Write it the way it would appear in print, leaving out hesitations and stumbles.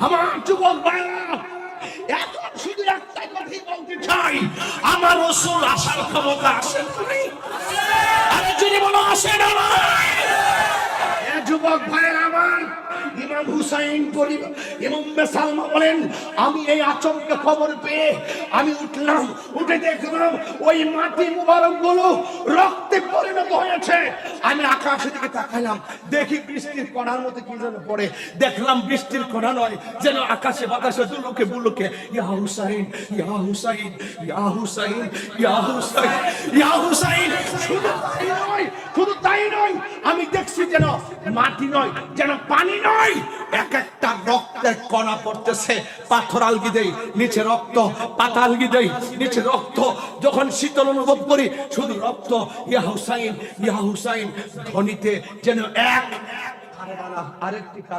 আমার যুবক ভাইরা, এখন শুধু একটাই কথাই বলতে চাই, আমার রাসূল আসার ক্ষমতা আছেন তুমি? আমি যদি বলো আসে না, যুবক ভাইরা আমার, ইমাম হুসাইন পরিবার ইমাম সালমা বলেন, আমি এই আচমকা খবর পেয়ে আমি উঠলাম, উঠে দেখলাম ওই মাটি মুবারক গুলো রক্তে পরিণত হয়েছে। আমি আকাশের দিকে তাকালাম, দেখি বৃষ্টির কণার মতো কি যেন পড়ে। দেখলাম বৃষ্টির কণা নয়, যেন আকাশে বাতাসে দুলুকে বুলুকে ইয়া হুসাইন, ইয়া হুসাইন, ইয়া হুসাইন, ইয়া হুসাইন, ইয়া হুসাইন। শুধু তাই নয়, আমি দেখছি যেন মাটি নয়, যেন পানি নয়, এক একটা রক্তের কণা পড়তেছে। পাথর আলগি দেই, নিচে রক্ত, পাতা আলগি দেই, নিচে রক্ত। যখন শীতল অনুভব করি, শুধু রক্ত। ইয়া হুসাইন, ইয়া হুসাইন ধ্বনিতে যেন এক আরেকটি